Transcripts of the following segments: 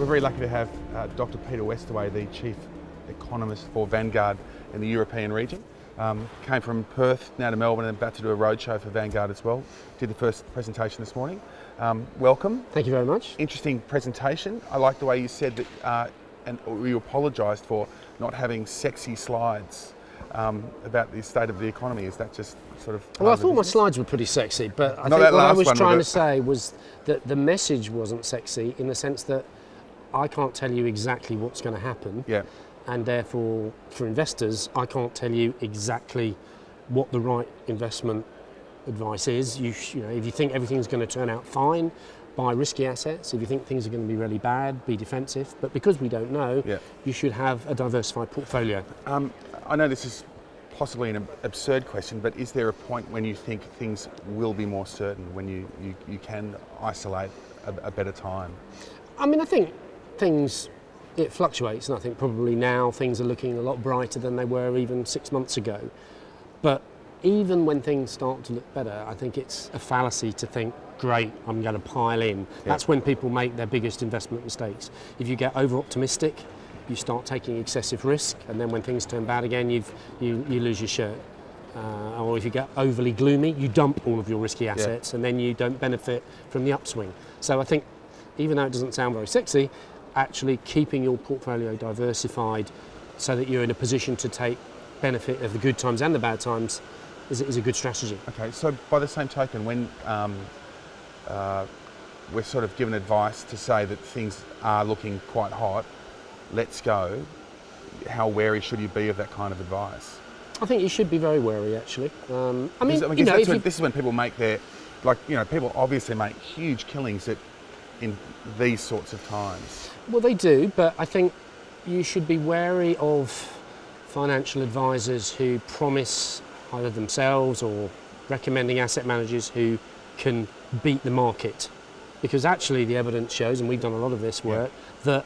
We're very lucky to have Dr. Peter Westaway, the Chief Economist for Vanguard in the European region. Came from Perth now to Melbourne and about to do a roadshow for Vanguard as well. Did the first presentation this morning. Welcome. Thank you very much. Interesting presentation. I like the way you said that, and you apologised for not having sexy slides about the state of the economy. Is that just sort of... Well, I thought my slides were pretty sexy, but I think what I was trying to say was that the message wasn't sexy in the sense that I can't tell you exactly what's going to happen. Yeah. And therefore, for investors, I can't tell you exactly what the right investment advice is. You know, if you think everything's going to turn out fine, buy risky assets. If you think things are going to be really bad, be defensive. But because we don't know, you should have a diversified portfolio. I know this is possibly an absurd question, but is there a point when you think things will be more certain, when you can isolate a better time? I mean, I think it fluctuates, and I think probably now things are looking a lot brighter than they were even 6 months ago. But even when things start to look better, I think it's a fallacy to think, great, I'm going to pile in. That's when people make their biggest investment mistakes. If you get over-optimistic, you start taking excessive risk, and then when things turn bad again, you lose your shirt. Or if you get overly gloomy, you dump all of your risky assets, and then you don't benefit from the upswing. So I think, even though it doesn't sound very sexy, actually keeping your portfolio diversified so that you're in a position to take benefit of the good times and the bad times is a good strategy. Okay, so by the same token, when we're sort of given advice to say that things are looking quite hot, let's go, how wary should you be of that kind of advice? I think you should be very wary, actually. This is when people make their, people obviously make huge killings in these sorts of times. Well, they do, but I think you should be wary of financial advisors who promise either themselves or recommending asset managers who can beat the market. Because actually the evidence shows, and we've done a lot of this work, that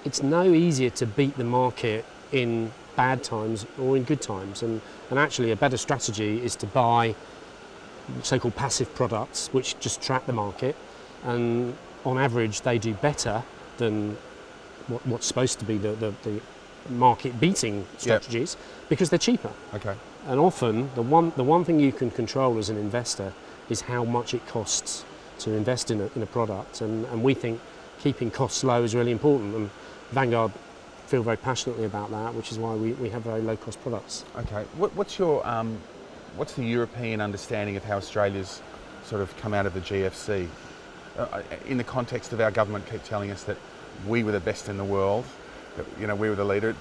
it's no easier to beat the market in bad times or in good times. And actually a better strategy is to buy so-called passive products which just track the market, and on average they do better than what's supposed to be the market beating strategies because they're cheaper. Okay. And often the one thing you can control as an investor is how much it costs to invest in a product, and we think keeping costs low is really important, and Vanguard feel very passionately about that, which is why we have very low cost products. Okay. What's the European understanding of how Australia's sort of come out of the GFC? In the context of our government keep telling us that we were the best in the world, that, we were the leader.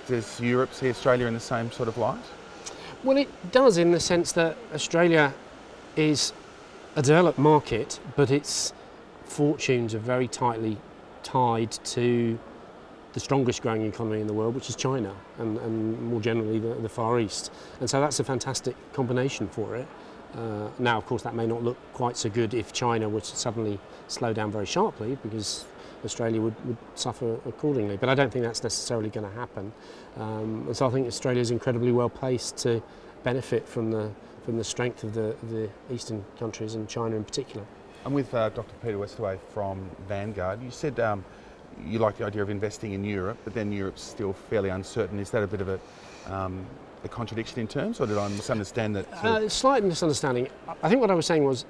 Does Europe see Australia in the same sort of light? Well, it does, in the sense that Australia is a developed market, but its fortunes are very tightly tied to the strongest growing economy in the world, which is China, and more generally the Far East. And so that's a fantastic combination for it. Now, of course, that may not look quite so good if China were to suddenly slow down very sharply, because Australia would suffer accordingly. But I don't think that's necessarily going to happen. And so I think Australia is incredibly well placed to benefit from the strength of the eastern countries, and China in particular. I'm with Dr. Peter Westaway from Vanguard. You said you like the idea of investing in Europe, but then Europe's still fairly uncertain. Is that a bit of a contradiction in terms, or did I misunderstand that? Slight misunderstanding. I think what I was saying was,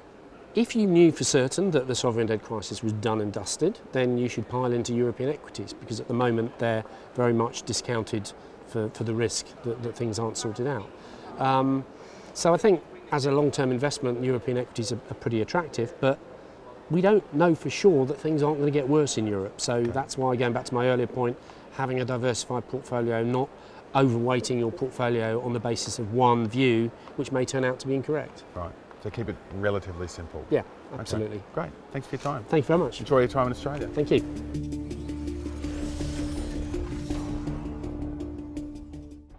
if you knew for certain that the sovereign debt crisis was done and dusted, then you should pile into European equities, because at the moment they're very much discounted for the risk that things aren't sorted out. So I think as a long-term investment, European equities are pretty attractive, but we don't know for sure that things aren't going to get worse in Europe. So that's why, going back to my earlier point, having a diversified portfolio, not overweighting your portfolio on the basis of one view, which may turn out to be incorrect. Right. So keep it relatively simple. Yeah, absolutely. Okay. Great. Thanks for your time. Thank you very much. Enjoy your time in Australia. Thank you.